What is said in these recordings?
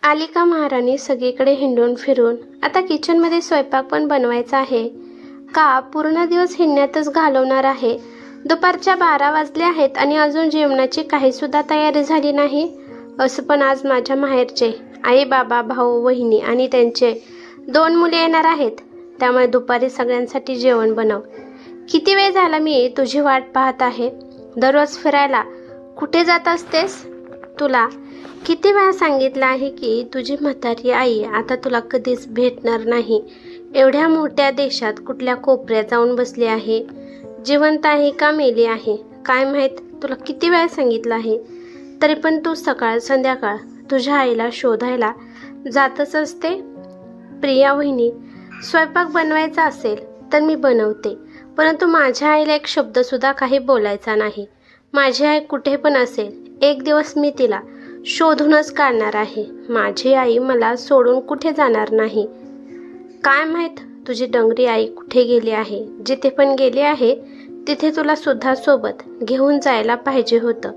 आलिका महाराणी सगळीकडे हिंडून फिरून आता किचनमध्ये स्वयंपाक पण बनवायचा आहे का पूर्ण दिवस हिंडण्यातच घालवणार आहे। दुपारच्या 12 वाजले आहेत आणि अजून जेवणाची काही सुद्धा तयारी झाली नाही। असं पण आज माझ्या माहेरचे आई बाबा भाऊ वहिनी आणि त्यांचे 2 मुले येणार आहेत, त्यामुळे दुपारी सगळ्यांसाठी जेवण बनव। किती वेळ झाला मी तुझी वाट पाहत आहे। दररोज फिरायला कुठे जात असतेस? तुला किती वेळा सांगितलं आहे की तुझी म्हातारी आई आता तुला कधीच भेटणार नाही। एवढ्या मोठ्या देशात कुठल्या कोपऱ्यात जाऊन बसली आहे, जिवंत आहे का मेली आहे काय माहित। तुला किती वेळा सांगितलं आहे, तरी पण तू सकाळ संध्याकाळ तुझ्या आईला शोधायला जातच असते। प्रिया वहिनी, स्वयंपाक बनवायचा असेल तर मी बनवते, परंतु माझ्या आईला एक शब्द सुद्धा काही बोलायचा नाही। माझी आई कुठे पण असेल, एक दिवस मी तिला शोधूनच काढणार आहे। माझी आई मला सोडून कुठे जाणार नाही। काय माहित तुझी डंगरी आई कुठे गेली आहे। जिथे पण गेली आहे तिथे तुला सुद्धा सोबत घेऊन जायला पाहिजे होतं।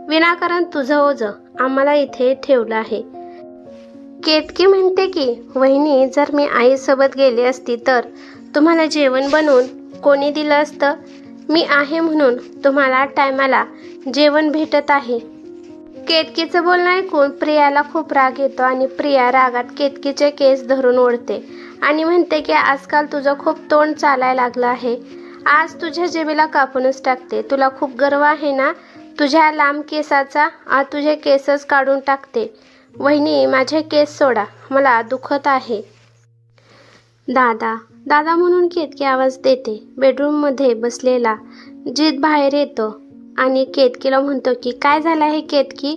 विनाकारण तुझं ओझं आम्हाला इथे ठेवलं आहे। केतकी म्हणते की वहिनी, जर मी आईसोबत गेली असती तर तुम्हाला जेवण बनवून कोणी दिलं असतं? मी आहे म्हणून तुम्हाला टायमाला जेवण भेटत आहे। केतकीचं बोलणं ऐकून प्रियाला खूप राग येतो आणि प्रिया रागात केतकीचे केस धरून ओढते आणि म्हणते की आजकाल तुझं खूप तोंड चालायला लागलं आहे। आज तुझ्या जिभेला कापूनच टाकते। तुला खूप गर्व आहे ना तुझ्या लांब केसाचा? आज तुझे केसच काढून टाकते। वहिनी, माझे केस सोडा, मला दुखत आहे। दादा दादा म्हणून केतकी आवाज देते। बेडरूममध्ये बसलेला जित बाहेर येतो आणि केतकीला म्हणतो की काय झालं आहे केतकी,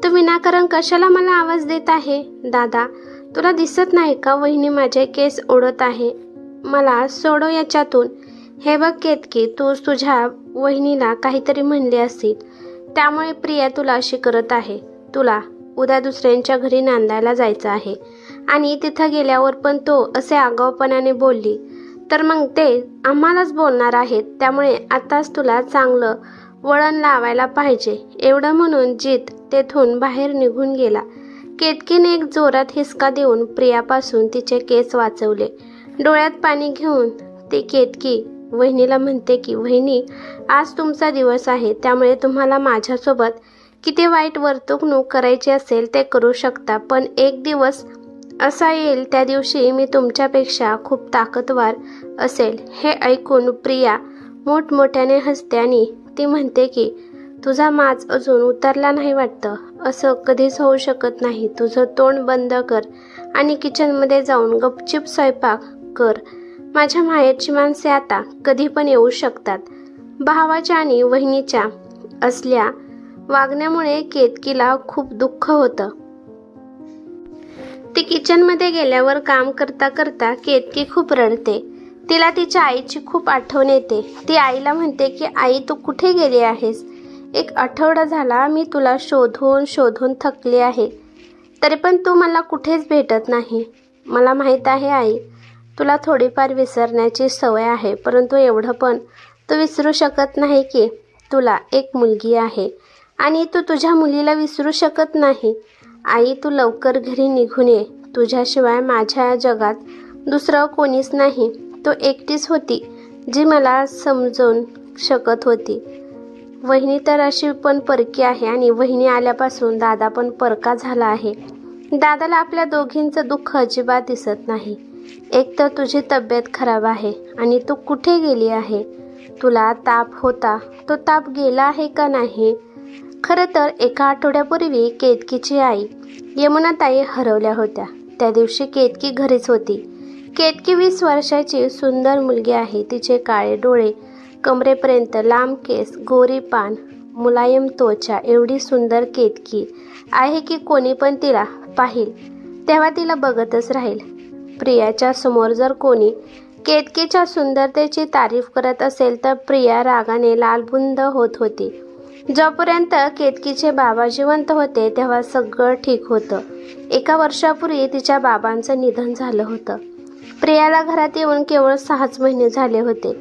तू विनाकारण कशाला मला आवाज देत आहे? दादा, तुला दिसत नाही का वहिनी माझे केस ओढत आहे, मला सोडव याच्यातून। हे बघ केतकी, तू तुझ्या वहिनीला काहीतरी म्हणले असेल, त्यामुळे प्रिया तुला अशी करत आहे। तुला उद्या दुसऱ्यांच्या घरी नांदायला जायचं आहे आणि तिथं गेल्यावर पण तो असे आगाऊपणाने बोलली तर मग ते आम्हालाच बोलणार आहेत, त्यामुळे आताच तुला चांगलं वळण लावायला पाहिजे। एवढं म्हणून जित तेथून बाहेर निघून गेला। केतकीने एक जोरात हिसका देऊन प्रियापासून तिचे केस वाचवले। डोळ्यात पाणी घेऊन ती केतकी वहिनीला म्हणते की वहिनी, आज तुमचा दिवस आहे, त्यामुळे तुम्हाला माझ्यासोबत किती वाईट वर्तणूक करायची असेल ते करू शकता, पण एक दिवस असा येईल त्या दिवशी मी तुमच्यापेक्षा खूप ताकदवार असेल। हे ऐकून प्रिया मोठमोठ्याने हसते आणि ती म्हणते की तुझा माज अजून उतरला नाही वाटतं। असं कधीच होऊ शकत नाही। तुझं तोंड बंद कर आणि किचनमध्ये जाऊन गपचिप स्वयंपाक कर। माझ्या माहेरची माणसे आता कधी पण येऊ शकतात। भावाच्या आणि वहिनीच्या असल्या वागण्यामुळे केतकीला खूप दुःख होतं। ती किचनमध्ये गेल्यावर काम करता करता केतकी खूप रडते। तिला तिच्या आईची खूप आठवण येते। ती आईला म्हणते की आई, तू कुठे गेली आहेस? 1 आठवडा झाला मी तुला शोधून शोधून थकली आहे, तरी पण तू मला कुठेच भेटत नाही। मला माहीत आहे आई, तुला थोडीफार विसरण्याची सवय आहे, परंतु एवढं पण तू विसरू शकत नाही की तुला एक मुलगी आहे आणि तू तुझ्या मुलीला विसरू शकत नाही। आई, तू लवकर घरी निघून ये। तुझ्याशिवाय माझ्या जगात दुसरं कोणीच नाही। तो एकटीच होती जी मला समजून शकत होती। वहिनी तर अशी पण परकी आहे आणि वहिनी आल्यापासून दादा पण परका झाला आहे। दादाला आपल्या दोघींचं दुःख अजिबात दिसत नाही। एक तर तुझी तब्येत खराब आहे आणि तू कुठे गेली आहे? तुला ताप होता, तो ताप गेला आहे का नाही? खरं तर 1 आठवड्यापूर्वी केतकीची आई यमुनाताई हरवल्या होत्या। त्या दिवशी केतकी घरीच होती। केतकी 20 वर्षाची सुंदर मुलगी आहे। तिचे काळे डोळे, कमरेपर्यंत लांब केस, गोरी पान, मुलायम त्वचा, एवढी सुंदर केतकी आहे की कोणी पण तिला पाहिल तेव्हा तिला बघतच राहील। प्रियाच्या समोर जर कोणी केतकीच्या सुंदरतेची तारीफ करत असेल तर प्रिया रागाने लालबुंद होत होती। जोपर्यंत केतकीचे बाबा जिवंत होते तेव्हा सगळं ठीक होतं। 1 वर्षापूर्वी तिच्या बाबांचं निधन झालं होतं। प्रियाला घरात येऊन केवळ 6च महिने झाले होते।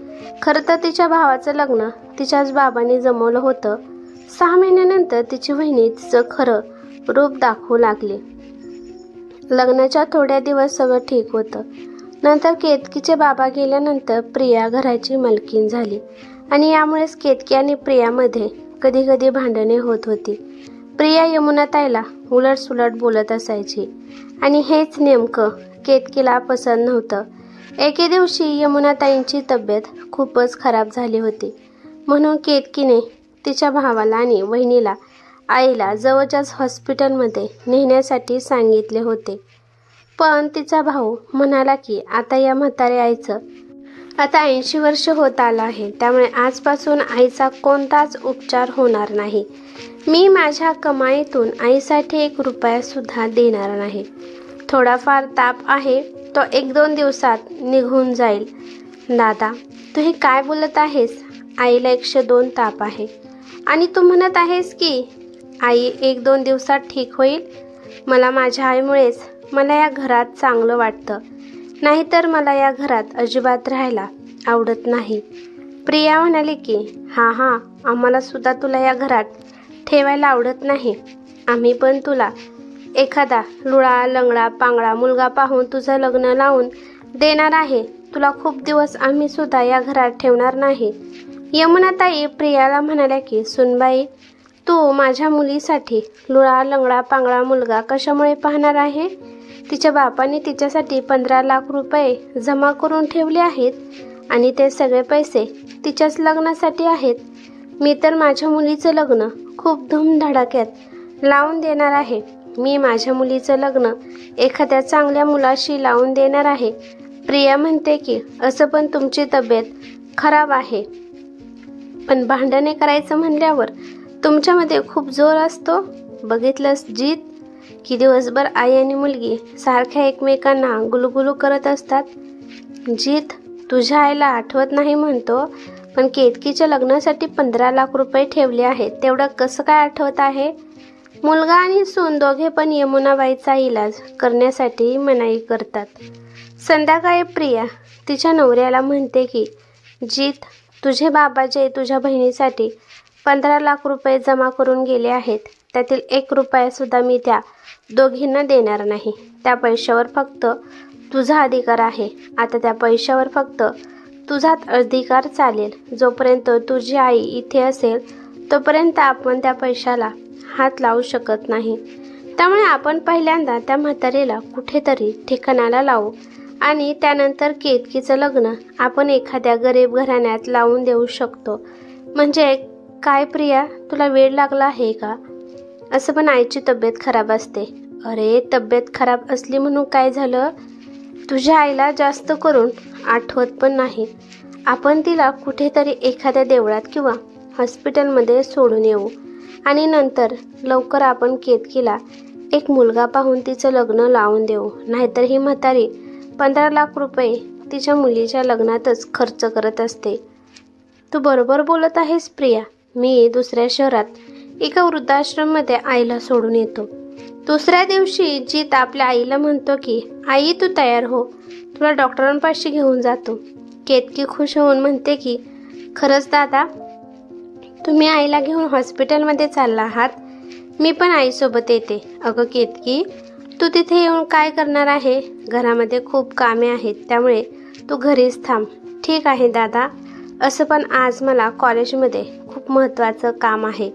खरं तर तिच्या भावाचं लग्न तिच्याच बाबांनी जमवलं होतं। 6 महिन्यानंतर तिची वहिनी तिचं खरं रूप दाखवू लागली। लग्नाच्या थोड्या दिवस सगळं ठीक होतं. नंतर केतकीचे बाबा गेल्यानंतर प्रिया घराची मालकीण झाली आणि यामुळेच केतकी आणि प्रियामध्ये कधी कधी भांडणे होत होती. प्रिया यमुनाताईला उलटसुलट बोलत असायची आणि हेच नेमकं केतकीला पसंत नव्हतं. एके दिवशी यमुनाताईंची तब्येत खूपच खराब झाली होती, म्हणून केतकीने तिच्या भावाला आणि वहिनीला आईला जवळच्याच हॉस्पिटलमध्ये नेण्यासाठी सांगितले होते. पण तिचा भाऊ म्हणाला की आता या म्हाताऱ्या आईचं आता 80 वर्ष होत आलं आहे, त्यामुळे आजपासून आईचा कोणताच उपचार होणार नाही. मी माझ्या कमाईतून आईसाठी 1 रुपयासुद्धा देणार नाही. थोडाफार ताप आहे, तो 1-2 दिवसात निघून जाईल. दादा, तू हे काय बोलत आहेस? आईला 102 ताप आहे आणि तू म्हणत आहेस की आई 1-2 दिवसात ठीक होईल. मला माझ्या आईमुळेच मला या घरात चांगलं वाटतं, नाहीतर मला या घरात अजिबात राहायला आवडत नाही. प्रिया म्हणाली की हां, आम्हाला सुद्धा तुला या घरात ठेवायला आवडत नाही. आम्ही पण तुला एखादा लुळा लंगडा पांगळा मुलगा पाहून तुझं लग्न लावून देणार आहे. तुला खूप दिवस आम्ही सुद्धा या घरात ठेवणार नाही. यमुनाताई प्रियाला म्हणाल्या की सुनबाई, तू माझ्या मुलीसाठी लुळा लंगडा पांगळा मुलगा कशामुळे पाहणार आहे? तिच्या बापाने तिच्यासाठी 15 लाख रुपये जमा करून ठेवले आहेत आणि ते सगळे पैसे तिच्याच लग्नासाठी आहेत. मी तर माझ्या मुलीचं लग्न खूप धूमधडाक्यात लावून देणार आहे. मी माझ्या मुलीचं लग्न एखाद्या चांगल्या मुलाशी लावून देणार आहे. प्रिया म्हणते की असं पण तुमची तब्येत खराब आहे, पण भांडणे करायचं म्हणल्यावर तुमच्यामध्ये खूप जोर असतो. बघितलंस जीत, की दिवसभर आई आणि मुलगी सारख्या एकमेकांना गुलगुलू करत असतात. जीत, तुझ्या आईला आठवत नाही म्हणतो, पण केतकीच्या लग्नासाठी 15 लाख रुपये ठेवले आहेत, तेवढं कसं काय आठवत आहे? मुलगा आणि सून दोघे पण यमुनाबाईचा इलाज करण्यासाठी मनाई करतात. संध्याकाळी प्रिया तिच्या नवऱ्याला म्हणते की जीत, तुझे बाबा जे तुझ्या बहिणीसाठी 15 लाख रुपये जमा करून गेले आहेत, त्यातील 1 रुपयासुद्धा मी त्या दोघींना देणार नाही. त्या पैशावर फक्त तुझा अधिकार आहे. आता त्या पैशावर फक्त तुझाच अधिकार चालेल. जोपर्यंत तुझी आई इथे असेल तोपर्यंत आपण त्या पैशाला हात लावू शकत नाही. त्यामुळे आपण पहिल्यांदा त्या म्हातारीला कुठेतरी ठिकाणाला लावू आणि त्यानंतर केतकीचं लग्न आपण एखाद्या गरीब घराण्यात लावून देऊ शकतो. म्हणजे काय प्रिया, तुला वेळ लागला आहे का? असं पण आईची तब्येत खराब असते. अरे, तब्येत खराब असली म्हणून काय झालं? तुझ्या आईला जास्त करून आठवत पण नाही. आपण तिला कुठेतरी एखाद्या देवळात किंवा हॉस्पिटलमध्ये सोडून येऊ आणि नंतर लवकर आपण केतकीला 1 मुलगा पाहून तिचं लग्न लावून देऊ. नाहीतर ही म्हातारी 15 लाख रुपये तिच्या मुलीच्या लग्नातच खर्च करत असते. तू बरोबर बोलत आहेस प्रिया. मी दुसऱ्या शहरात एका वृद्धाश्रममध्ये आईला सोडून येतो. दुसऱ्या दिवशी जीत आपल्या आईला म्हणतो की आई, तू तयार हो, तुला डॉक्टरांपाशी घेऊन जातो. केतकी खुश होऊन म्हणते की खरंच दादा, तुम्ही आईला घेऊन हॉस्पिटलमध्ये चालला आहात? मी पण आईसोबत येते. अगं केतकी, तू तिथे येऊन काय करणार आहे? घरामध्ये खूप कामे आहेत, त्यामुळे तू घरीच थांब. ठीक आहे दादा, असं पण आज मला कॉलेजमध्ये खूप महत्त्वाचं काम आहे,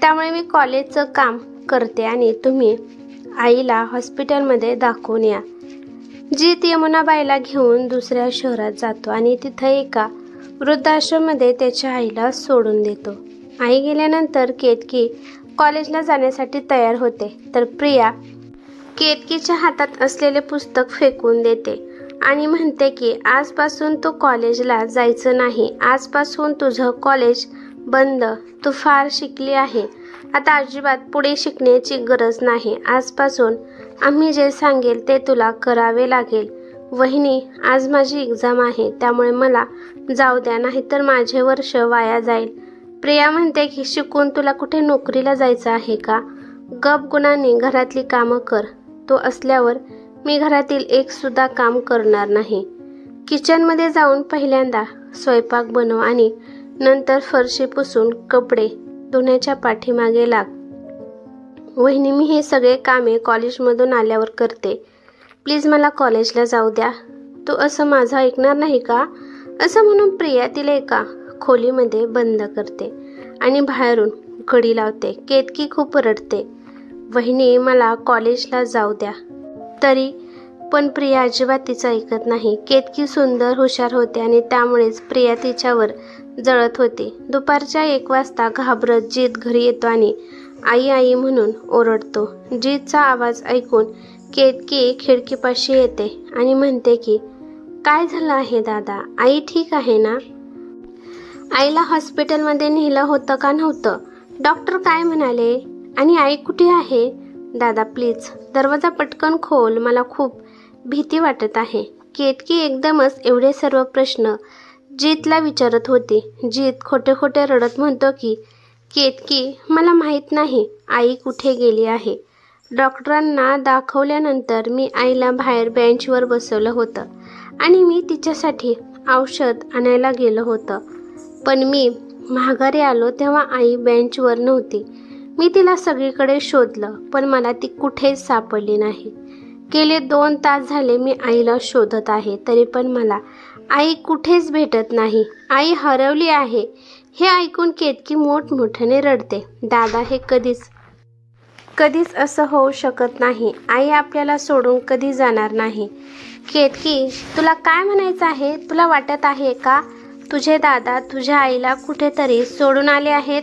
त्यामुळे मी कॉलेजचं काम करते आणि तुम्ही आईला हॉस्पिटलमध्ये दाखवून या. जीत यमुनाबाईला घेऊन दुसऱ्या शहरात जातो आणि तिथं एका वृद्धाश्रममध्ये त्याच्या आईला सोडून देतो. आई गेल्यानंतर केतकी कॉलेजला जाण्यासाठी तयार होते, तर प्रिया केतकीच्या हातात असलेले पुस्तक फेकून देते आणि म्हणते की आजपासून तू कॉलेजला जायचं नाही. आजपासून तुझं कॉलेज बंद. तू फार शिकली आहे, आता अजिबात पुढे शिकण्याची गरज नाही. आजपासून आम्ही जे सांगेल ते तुला करावे लागेल. वहिनी, आज माझी एक्झाम आहे, त्यामुळे मला जाऊ द्या, नाहीतर माझे वर्ष वाया जाईल. प्रिया म्हणते की शिकून तुला कुठे नोकरीला जायचं आहे का? गप गुणाने घरातली कामं कर. तो असल्यावर मी घरातील एक सुद्धा काम करणार नाही. किचनमध्ये जाऊन पहिल्यांदा स्वयंपाक बनव आणि नंतर फरशी पुसून कपडे धुण्याच्या पाठीमागे लाग. वहिनी, मी हे सगळे कामे कॉलेजमधून आल्यावर करते. प्लीज मला कॉलेजला जाऊ द्या. तू असं माझं ऐकणार नाही का? असं म्हणून प्रिया तिला एका खोलीमध्ये बंद करते आणि बाहेरून कडी लावते. केतकी खूप रडते. वहिनी, मला कॉलेजला जाऊ द्या. तरी पण प्रिया अजिबात तिचं ऐकत नाही. केतकी सुंदर, हुशार होते आणि त्यामुळेच प्रिया तिच्यावर जळत होती. दुपारच्या 1 वाजता घाबरत जीत घरी येतो आणि आई आई म्हणून ओरडतो. जीतचा आवाज ऐकून केतकी खिडकीपाशी येते आणि म्हणते की, काय झालं आहे दादा? आई ठीक आहे ना? आईला हॉस्पिटलमध्ये नेलं होतं का नव्हतं? डॉक्टर काय म्हणाले? आणि आई कुठे आहे? दादा प्लीज दरवाजा पटकन खोल, मला खूप भीती वाटत आहे. केतकी एकदमच एवढे सर्व प्रश्न जीतला विचारत होती. जीत खोटे खोटे रडत म्हणतो की, केतकी, मला माहीत नाही आई कुठे गेली आहे. डॉक्टरांना दाखवल्यानंतर मी आईला बाहेर बेंचवर बसवलं होतं आणि मी तिच्यासाठी औषध आणायला गेलो होतं. पण मी माघारी आलो तेव्हा आई बेंचवर नव्हती. मी तिला सगळीकडे शोधलं पण मला ती कुठेच सापडली नाही. गेले 2 तास झाले मी आईला शोधत आहे, तरी पण मला आई कुठेच भेटत नाही. आई हरवली आहे. हे ऐकून केतकी मोठमोठ्याने रडते. दादा, हे कधीच असं होऊ शकत नाही. आई आपल्याला सोडून कधी जाणार नाही. केतकी, तुला काय म्हणायचं आहे? तुला वाटत आहे का तुझे दादा तुझ्या आईला कुठेतरी सोडून आले आहेत?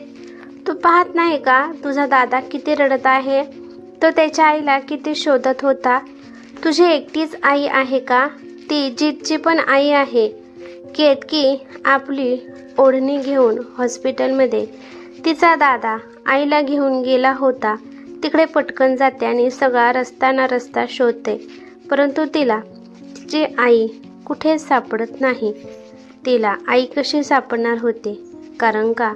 तू पाहत नाही का तुझा दादा किती रडत आहे? तो त्याच्या आईला किती शोधत होता. तुझी एकटीच आई आहे का? ती जीतची पण आई आहे. केतकी आपली ओढणी घेऊन हॉस्पिटलमध्ये तिचा दादा आईला घेऊन गेला होता तिकडे पटकन जाते आणि सगळा रस्ता शोधते, परंतु तिला तिची आई कुठेच सापडत नाही. तिला आई कशी सापडणार होती? कारण का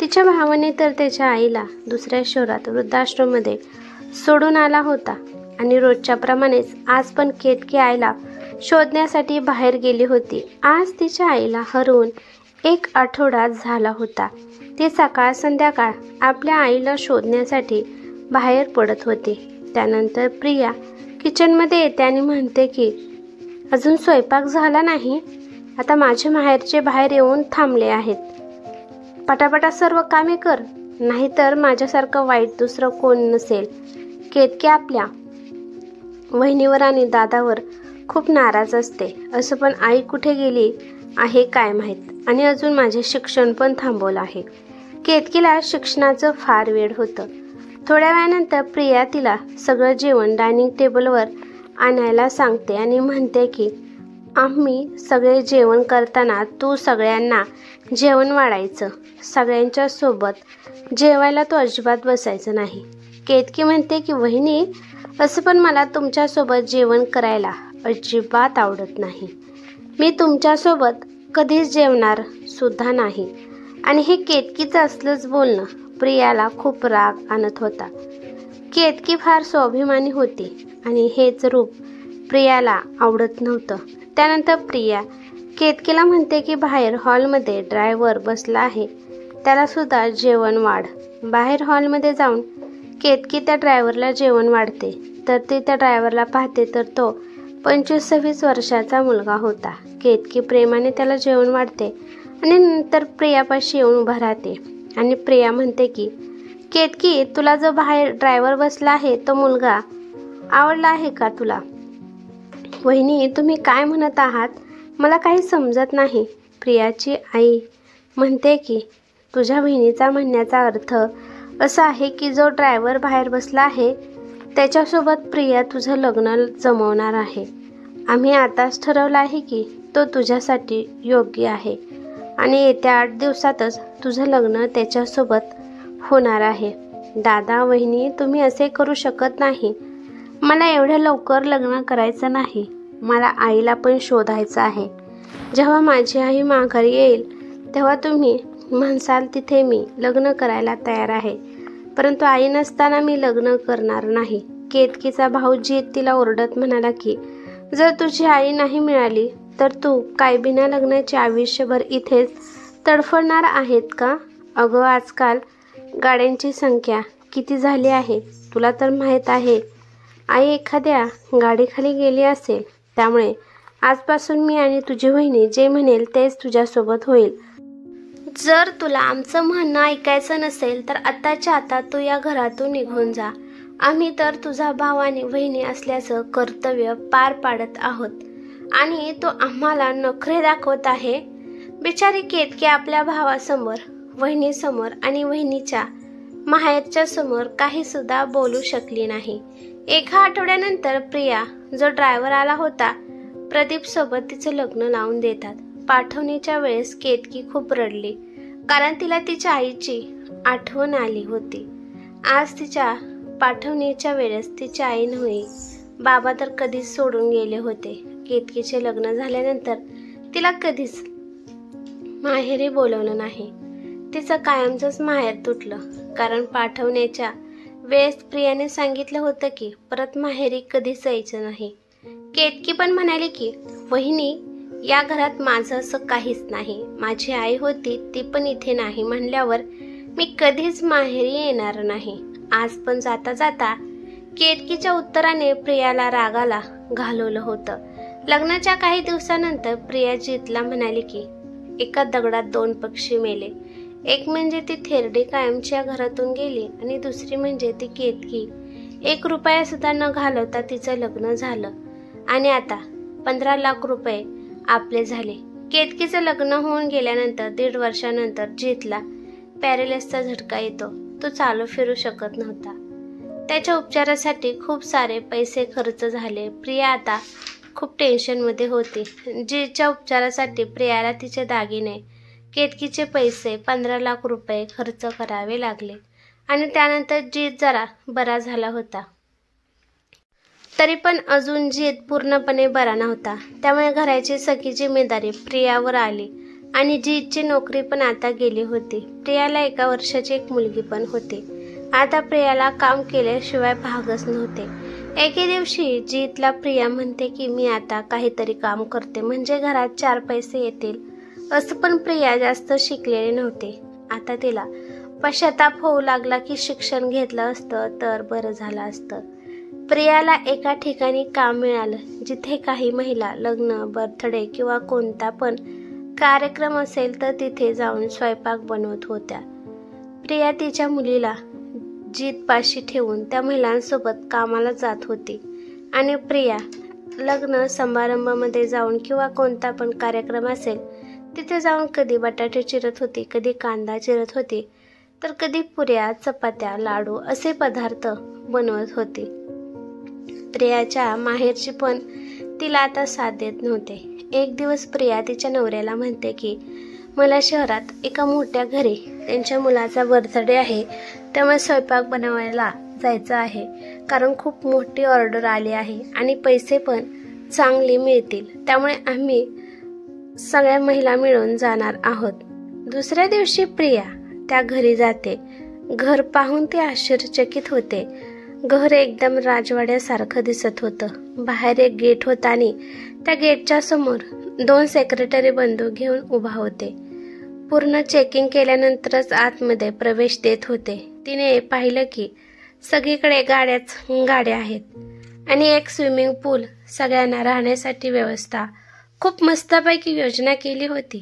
तिच्या भावाने तर त्याच्या आईला दुसऱ्या शहरात वृद्धाश्रममध्ये सोडून आला होता आणि रोजच्या प्रमाणेच आज पण केतकी आईला शोधण्यासाठी बाहेर गेली होती. आज तिच्या आईला हरवून 1 आठवडा झाला होता. ती सकाळ संध्याकाळ आपल्या आईला शोधण्यासाठी बाहेर पडत होती. त्यानंतर प्रिया किचनमध्ये येते आणि म्हणते की, अजून स्वयंपाक झाला नाही? आता माझे माहेरचे बाहेर येऊन थांबले आहेत. पटापटा सर्व कामे कर, नाहीतर माझ्यासारखं वाईट दुसरं कोण नसेल. केतकी आपल्या वहिनीवर आणि दादावर खूप नाराज असते. असं पण आई कुठे गेली आहे काय माहीत, आणि अजून माझे शिक्षण पण थांबवलं आहे. केतकीला शिक्षणाचं फार वेड होतं. थोड्या वेळानंतर प्रिया तिला सगळं जेवण डायनिंग टेबलवर आणायला सांगते आणि म्हणते की, आम्ही सगळे जेवण करताना तू सगळ्यांना जेवण वाढायचं. सगळ्यांच्या सोबत जेवायला तू अजिबात बसायचं नाही. केतकी म्हणते की, वहिनी, असं पण मला तुमच्यासोबत जेवण करायला अजिबात आवडत नाही. मी तुमच्यासोबत कधीच जेवणार सुद्धा नाही. आणि हे केतकीचं असलंच बोलणं प्रियाला खूप राग आणत होता. केतकी फार स्वाभिमानी होती आणि हेच रूप प्रियाला आवडत नव्हतं. त्यानंतर प्रिया केतकीला म्हणते की, बाहेर हॉलमध्ये ड्रायव्हर बसला आहे, त्याला सुद्धा जेवण वाढ. बाहेर हॉलमध्ये जाऊन केतकी त्या ड्रायव्हरला जेवण वाढते, तर ती त्या ड्रायव्हरला पाहते तर तो 25-26 वर्षाचा मुलगा होता. केतकी प्रेमाने त्याला जेवण वाढते आणि नंतर प्रियापाशी येऊन उभा राहते आणि प्रिया म्हणते की, केतकी, तुला जो बाहेर ड्रायव्हर बसला आहे तो मुलगा आवडला आहे का तुला? वहिनी, तुम्ही काय म्हणत आहात? मला काही समजत नाही. प्रियाची आई म्हणते की, तुझ्या बहिणीचा म्हणण्याचा अर्थ असा आहे की जो ड्रायव्हर बाहेर बसला आहे त्याच्यासोबत प्रिया तुझं लग्न जमवणार आहे. आम्ही आताच ठरवलं आहे की तो तुझ्यासाठी योग्य आहे आणि येत्या 8 दिवसातच तुझं लग्न त्याच्यासोबत होणार आहे. दादा, वहिनी, तुम्ही असे करू शकत नाही. मला एवढ्या लवकर लग्न करायचं नाही. मला आईला पण शोधायचं आहे. जेव्हा माझी आई माघारी येईल तेव्हा तुम्ही म्हणसाल तिथे मी लग्न करायला तयार आहे, परंतु आई नसताना मी लग्न करणार नाही. केतकीचा भाऊ जीत तिला ओरडत म्हणाला की, जर तुझी आई नाही मिळाली तर तू काय बिना लग्नाचे आयुष्यभर इथेच तडफडणार आहेत का? अगं, आजकाल गाड्यांची संख्या किती झाली आहे तुला तर माहीत आहे. आई एखाद्या गाडीखाली गेली असेल, त्यामुळे आजपासून मी आणि तुझी वहिनी जे म्हणेल तेच तुझ्यासोबत होईल. जर तुला आमचं म्हणणं ऐकायचं नसेल तर आताच्या आता तू या घरातून निघून जा. आम्ही तर तुझा भाव आणि वहिनी असल्याचं कर्तव्य पार पाडत आहोत आणि तो आम्हाला नखरे दाखवत आहे. बिचारी केतकी आपल्या भावासमोर, वहिनीसमोर आणि वहिनीच्या माहेरच्या समोर काही सुद्धा बोलू शकली नाही. एका आठवड्यानंतर प्रिया, जो ड्रायव्हर आला होता, प्रदीप सोबत तिचं लग्न लावून देतात. पाठवणीच्या वेळेस केतकी खूप रडली, कारण तिला तिच्या आईची आठवण आली होती. आज तिच्या पाठवणीच्या वेळेस तिची आई नव्हे, बाबा तर कधीच सोडून गेले होते. केतकीचे लग्न झाल्यानंतर तिला कधीच माहेरी बोलवलं नाही. तिचं कायमचंच माहेर तुटलं, कारण पाठवण्याच्या वेळेस प्रियाने सांगितलं होतं की परत माहेरी कधीच यायचं नाही. केतकी पण म्हणाली की वहिनी, या घरात माझं असं काहीच नाही. माझी आई होती ती पण इथे नाही म्हणल्यावर मी कधीच माहेरी येणार नाही. आज पण जाता जाता केतकीच्या उत्तराने प्रियाला रागाला घालवलं होतं. लग्नाच्या काही दिवसानंतर प्रिया जीतला म्हणाली की एका दगडात दोन पक्षी मेले. एक म्हणजे ती थेरडी कायमच्या घरातून गेली आणि दुसरी म्हणजे ती केतकी. 1 रुपया सुद्धा न घालवता तिचं लग्न झालं आणि आता 15 लाख रुपये आपले झाले. केतकीचं लग्न होऊन गेल्यानंतर 1.5 वर्षानंतर जीतला पॅरालिसिसचा झटका येतो. तो चालू फिरू शकत नव्हता. त्याच्या उपचारासाठी खूप सारे पैसे खर्च झाले. प्रिया आता खूप टेन्शनमध्ये होती. जीतच्या उपचारासाठी प्रियाला तिचे दागिने, केतकीचे पैसे 15 लाख रुपये खर्च करावे लागले आणि त्यानंतर जीत जरा बरा झाला होता. तरी पण अजून जीत पूर्णपणे बरा नव्हता. त्यामुळे घराची सगळी जिम्मेदारी प्रियावर आली आणि जीतची नोकरी पण आता गेली होती. प्रियाला 1 वर्षाची एक मुलगी पण होती. आता प्रियाला काम केल्याशिवाय भागच नव्हते. एके दिवशी जीतला प्रिया म्हणते की मी आता काहीतरी काम करते म्हणजे घरात 4 पैसे येतील. असं पण प्रिया जास्त शिकलेली नव्हते. आता तिला पश्चाताप होऊ लागला की शिक्षण घेतलं असतं तर बरं झालं असतं. प्रियाला एका ठिकाणी काम मिळालं जिथे काही महिला लग्न, बर्थडे किंवा कोणता पण कार्यक्रम असेल तर तिथे जाऊन स्वयंपाक बनवत होत्या. प्रिया तिच्या मुलीला जीतपाशी ठेवून त्या महिलांसोबत कामाला जात होती आणि प्रिया लग्न समारंभामध्ये जाऊन किंवा कोणता पण कार्यक्रम असेल तिथे जाऊन कधी बटाटे चिरत होती, कधी कांदा चिरत होती, तर कधी पुऱ्या, चपात्या, लाडू असे पदार्थ बनवत होती. प्रियाच्या माहेरची पण तिला आता साथ देत नव्हते. एक दिवस प्रिया तिच्या नवऱ्याला म्हणते की मला शहरात एका मोठ्या घरी त्यांच्या मुलाचा बर्थडे आहे, त्यामुळे स्वयंपाक बनवायला जायचं आहे, कारण खूप मोठी ऑर्डर आली आहे आणि पैसे पण चांगले मिळतील. त्यामुळे आम्ही सगळ्या महिला मिळून जाणार आहोत. दुसऱ्या दिवशी प्रिया त्या घरी जाते. घर पाहून ती आश्चर्यचकित होते. घर एकदम राजवाड्यासारखं दिसत होतं. बाहेर एक गेट होता आणि त्या गेटच्या समोर 2 सेक्रेटरी बंदूक घेऊन उभा होते. पूर्ण चेकिंग केल्यानंतरच आतमध्ये प्रवेश देत होते. तिने पाहिलं की सगळीकडे गाड्याच गाड्या आहेत आणि एक स्विमिंग पूल, सगळ्यांना राहण्यासाठी व्यवस्था, खूप मस्तपैकी योजना केली होती.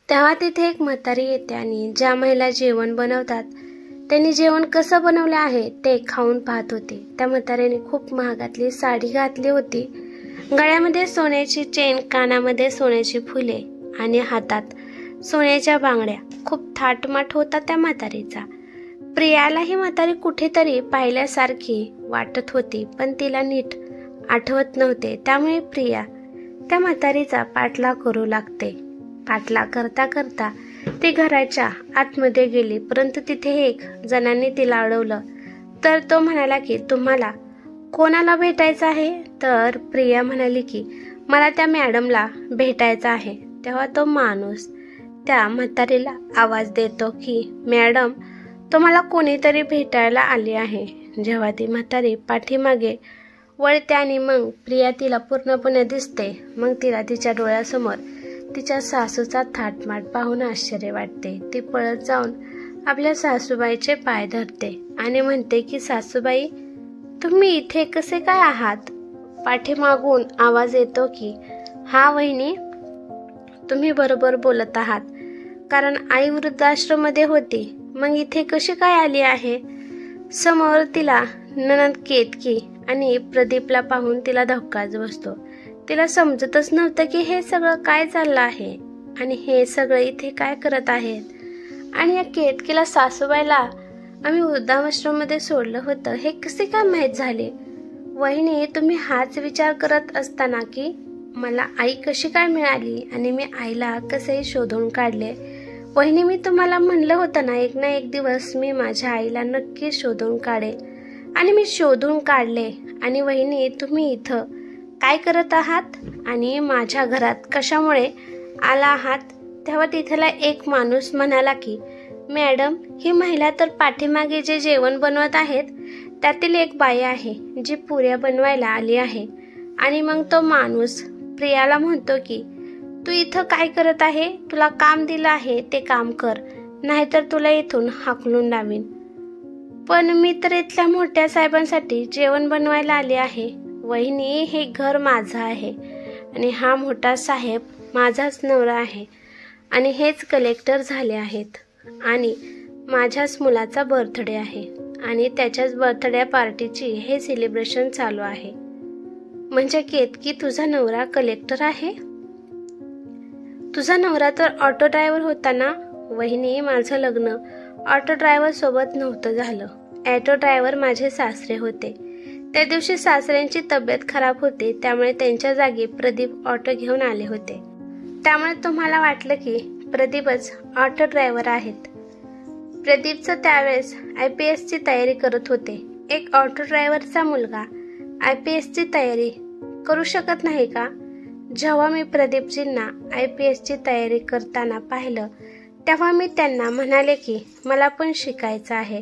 तेव्हा तिथे एक म्हातारी येते आणि ज्या महिला जेवण बनवतात त्यांनी जेवण कसं बनवलं आहे ते खाऊन पाहत होते. त्या म्हातारीने खूप महागातली साडी घातली होती. गळ्यामध्ये सोन्याची चेन, कानामध्ये सोन्याची फुले आणि हातात सोन्याच्या बांगड्या. खूप थाटमाट होता त्या म्हातारीचा. प्रियाला ही म्हातारी कुठेतरी पाहिल्यासारखी वाटत होती, पण तिला नीट आठवत नव्हते. त्यामुळे प्रिया त्या म्हातारीचा पाठलाग करू लागते. पाठलाग करता करता ती घराच्या आतमध्ये गेली, परंतु तिथे एक जणांनी तिला अडवलं. तर तो म्हणाला की तुम्हाला कोणाला भेटायचं आहे? तर प्रिया म्हणाली की मला त्या मॅडमला भेटायचं आहे. तेव्हा तो माणूस त्या म्हातारीला आवाज देतो की मॅडम, तुम्हाला कोणीतरी भेटायला आली आहे. जेव्हा ती म्हातारी पाठीमागे वळते आणि मग प्रिया तिला पूर्णपणे दिसते, मग तिला तिच्या डोळ्यासमोर तिच्या सासूचा थाटमाट पाहून आश्चर्य वाटते. ती पळत जाऊन आपल्या सासूबाईचे पाय धरते आणि म्हणते की सासूबाई, तुम्ही इथे कसे काय आहात? पाठीमागून आवाज येतो की हा वहिनी, तुम्ही बरोबर बोलत आहात, कारण आई वृद्धाश्रममध्ये होती, मग इथे कशी काय आली आहे? समोर तिला नणंद केतकी आणि प्रदीपला पाहून तिला धक्काच बसतो. तिला समजतच नव्हतं की हे सगळं काय चाललं आहे आणि हे सगळं इथे काय करत आहेत. आणि या केतकीला सासूबाईला आम्ही वृद्धाश्रममध्ये सोडलं होतं हे कसे काय माहीत झाले? वहिनी, तुम्ही हाच विचार करत असताना की मला आई कशी काय मिळाली आणि मी आईला कसे शोधून काढले. वहिनी, मी तुम्हाला म्हणलं होतं ना, एक ना एक दिवस मी माझ्या आईला नक्की शोधून काढेल आणि मी शोधून काढले. आणि वहिनी, तुम्ही इथं काय करत आहात आणि माझ्या घरात कशामुळे आला आहात? तेव्हा तिथला एक माणूस म्हणाला की मॅडम, ही महिला तर पाठीमागे जे जेवण बनवत आहेत त्यातील एक बाई आहे जी पुऱ्या बनवायला आली आहे. आणि मग तो माणूस प्रियाला म्हणतो की तू इथं काय करत आहे? तुला काम दिलं आहे ते काम कर, नाहीतर तुला इथून हाकलून लावीन. पण मी तर इथल्या मोठ्या साहेबांसाठी जेवण बनवायला आले आहे. वहिनी, हे घर माझं आहे आणि हा मोठा साहेब माझाच नवरा आहे आणि हेच कलेक्टर झाले आहेत आणि माझ्याच मुलाचा बर्थडे आहे आणि त्याच्याच बर्थडे पार्टीची हे सेलिब्रेशन चालू आहे. म्हणजे केतकी, तुझा नवरा कलेक्टर आहे? तुझा नवरा तर ऑटो ड्रायव्हर होता ना? वहिनी, माझं लग्न ऑटो ड्रायव्हर सोबत नव्हतं झालं. ऑटो ड्रायव्हर माझे सासरे होते. त्या दिवशी सासऱ्यांची तब्येत खराब होती, त्यामुळे त्यांच्या जागी प्रदीप ऑटो घेऊन आले होते. त्यामुळे तुम्हाला वाटलं की प्रदीपच ऑटो ड्रायव्हर आहेत. प्रदीपचं त्यावेळेस IPS ची तयारी करत होते. एक ऑटो ड्रायव्हरचा मुलगा IPS ची तयारी करू शकत नाही का? जेव्हा मी प्रदीपजींना IPS ची तयारी करताना पाहिलं तेव्हा मी त्यांना म्हणाले की मला पण शिकायचं आहे.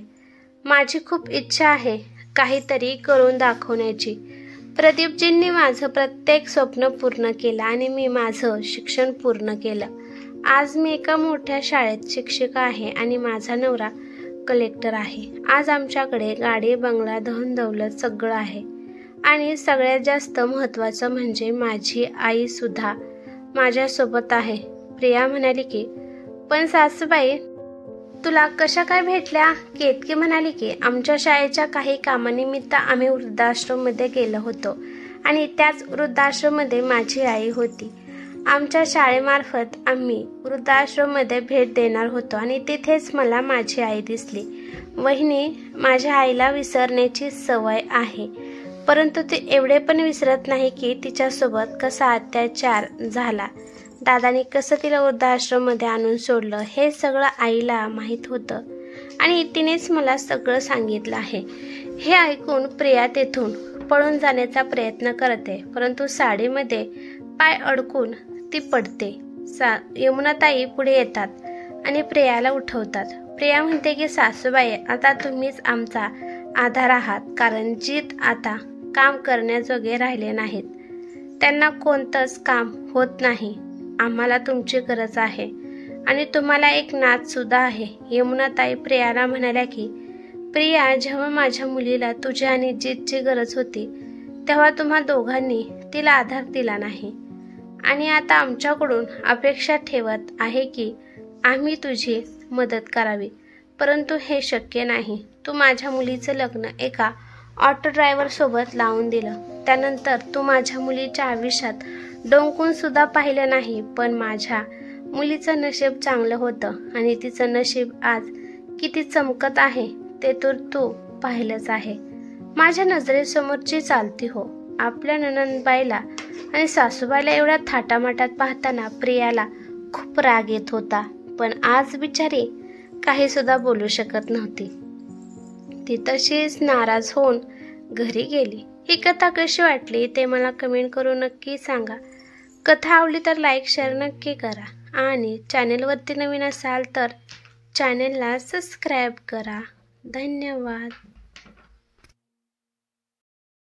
माझी खूप इच्छा आहे काहीतरी करून दाखवण्याची. प्रदीपजींनी माझं प्रत्येक स्वप्न पूर्ण केलं आणि मी माझं शिक्षण पूर्ण केलं. आज मी एका मोठ्या शाळेत शिक्षिका आहे आणि माझा नवरा कलेक्टर आहे. आज आमच्याकडे गाडी, बंगला, धन दौलत सगळं आहे आणि सगळ्यात जास्त महत्त्वाचं म्हणजे माझी आई सुद्धा माझ्यासोबत आहे. प्रिया म्हणाली की पण सासूबाई, तुला कशा काय भेटल्या? केतकी म्हणाली की आमच्या शाळेच्या काही कामानिमित्त आम्ही वृद्धाश्रममध्ये गेलो होतो आणि त्याच वृद्धाश्रममध्ये माझी आई होती. आमच्या शाळेमार्फत आम्ही वृद्धाश्रममध्ये भेट देणार होतो आणि तिथेच मला माझी आई दिसली. वहिनी, माझ्या आईला विसरण्याची सवय आहे, परंतु ती एवढे पण विसरत नाही की तिच्यासोबत कसा अत्याचार झाला, दादानी कसं तिला वृद्धाश्रममध्ये आणून सोडलं, हे सगळं आईला माहीत होतं आणि तिनेच मला सगळं सांगितलं आहे. हे ऐकून प्रिया तेथून पळून जाण्याचा प्रयत्न करते, परंतु साडीमध्ये पाय अडकून ती पडते. यमुनाताई पुढे येतात आणि प्रियाला उठवतात. प्रिया म्हणते की सासूबाई, आता तुम्हीच आमचा आधार आहात, कारण जीत आता काम करण्याजोगे राहिले नाहीत. त्यांना कोणतंच काम होत नाही. आम्हाला तुमची गरज आहे आणि तुम्हाला एक नात सुद्धा आहे. यमुनाताई प्रियाला म्हणाल्या की प्रिया, जेव्हा माझ्या मुलीला तुझ्या आणि जीतची गरज होती तेव्हा तुम्हा दोघांनी तिला आधार दिला नाही आणि आता आमच्याकडून अपेक्षा ठेवत आहे की आम्ही तुझी मदत करावी, परंतु हे शक्य नाही. तू माझ्या मुलीचं लग्न एका ऑटो ड्रायव्हर सोबत लावून दिलं. त्यानंतर तू माझ्या मुलीच्या आयुष्यात डोंकून सुद्धा पाहिलं नाही, पण माझ्या मुलीचं नशीब चांगलं होतं आणि तिचं नशीब आज किती चमकत आहे ते तर तू पाहिलंच आहे. माझ्या नजरेसमोरची चालती हो. आपल्या नणंदबाईला आणि सासूबाईला एवढ्या थाटामाटात पाहताना प्रियाला खूप राग येत होता, पण आज बिचारी काही सुद्धा बोलू शकत नव्हती. ती तशीच नाराज होऊन घरी गेली. ही कथा कशी वाटली ते मला कमेंट करून नक्की सांगा. कथा आवडली तर लाईक शेअर नक्की करा आणि चॅनेलवरती नवीन असाल तर चॅनेलला सबस्क्राईब करा. धन्यवाद.